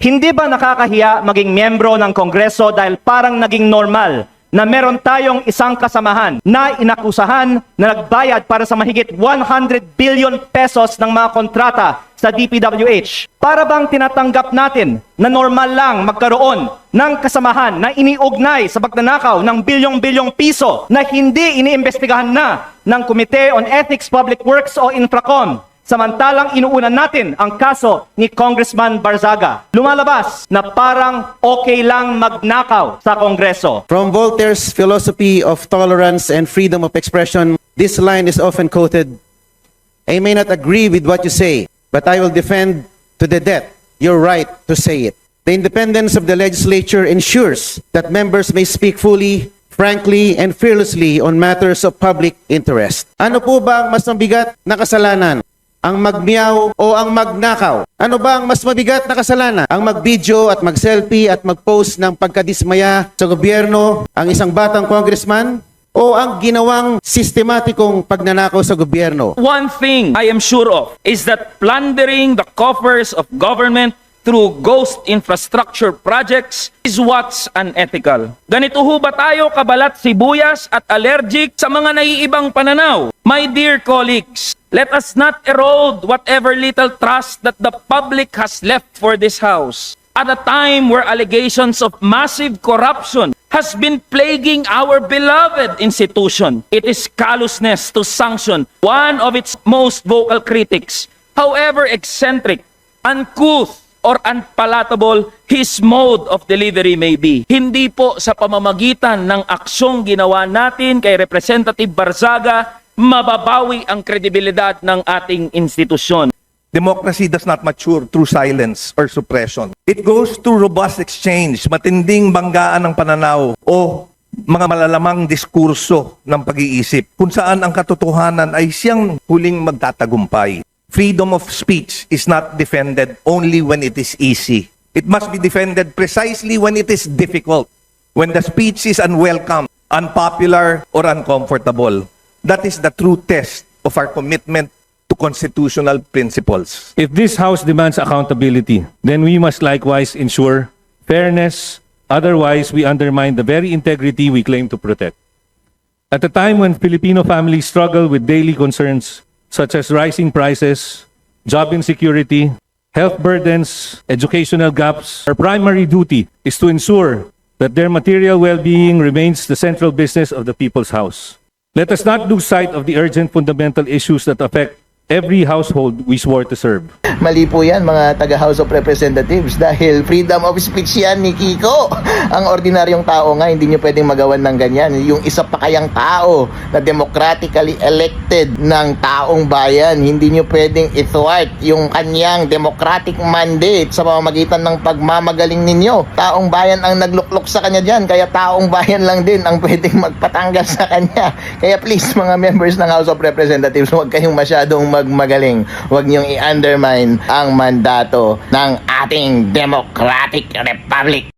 Hindi ba nakakahiya maging miyembro ng Kongreso dahil parang naging normal na meron tayong isang kasamahan na inakusahan na nagbayad para sa mahigit 100 billion pesos ng mga kontrata sa DPWH? Para bang tinatanggap natin na normal lang magkaroon ng kasamahan na iniugnay sa pagnanakaw ng bilyong-bilyong piso na hindi iniimbestigahan na ng Committee on Ethics, Public Works o Infracom? Samantalang inuunan natin ang kaso ni Congressman Barzaga. Lumalabas na parang okay lang magnakaw sa Kongreso. From Voltaire's philosophy of tolerance and freedom of expression, this line is often quoted: "I may not agree with what you say, but I will defend to the death your right to say it." The independence of the legislature ensures that members may speak fully, frankly, and fearlessly on matters of public interest. Ano po ba ang mas mabigat na kasalanan? Ang magmiyaw o ang magnakaw? Ano ba ang mas mabigat na kasalanan? Ang mag-video at mag-selfie at mag-post ng pagkadismaya sa gobyerno ang isang batang congressman? O ang ginawang sistematikong pagnanakaw sa gobyerno? One thing I am sure of is that plundering the coffers of government through ghost infrastructure projects is what's unethical. Ganito ho ba tayo kabalat sibuyas at allergic sa mga naiibang pananaw? My dear colleagues, let us not erode whatever little trust that the public has left for this House at a time where allegations of massive corruption has been plaguing our beloved institution. It is callousness to sanction one of its most vocal critics, however eccentric, uncouth, or unpalatable his mode of delivery may be. Hindi po sa pamamagitan ng aksyong ginawa natin kay Representative Barzaga mababawi ang kredibilidad ng ating institusyon. Democracy does not mature through silence or suppression. It goes through robust exchange, matinding banggaan ng pananaw o mga malalamang diskurso ng pag-iisip kung saan ang katotohanan ay siyang huling magtatagumpay. Freedom of speech is not defended only when it is easy. It must be defended precisely when it is difficult, when the speech is unwelcome, unpopular, or uncomfortable. That is the true test of our commitment to constitutional principles. If this House demands accountability, then we must likewise ensure fairness. Otherwise, we undermine the very integrity we claim to protect. At a time when Filipino families struggle with daily concerns such as rising prices, job insecurity, health burdens, educational gaps, our primary duty is to ensure that their material well-being remains the central business of the People's House. Let us not lose sight of the urgent fundamental issues that affect every household we swore to serve. Mali po yan mga taga-House of Representatives dahil freedom of speech yan ni Kiko. Ang ordinaryong tao nga hindi nyo pwedeng magawan ng ganyan. Yung isa pa kayang tao na democratically elected ng taong bayan, hindi nyo pwedeng i-thwart yung kanyang democratic mandate sa pamamagitan ng pagmamagaling ninyo. Taong bayan ang nagluklok sa kanya dyan, kaya taong bayan lang din ang pwedeng magpatanggal sa kanya. Kaya please mga members ng House of Representatives, huwag kayong masyadong magmagaling. Huwag niyong i-undermine ang mandato ng ating Democratic Republic.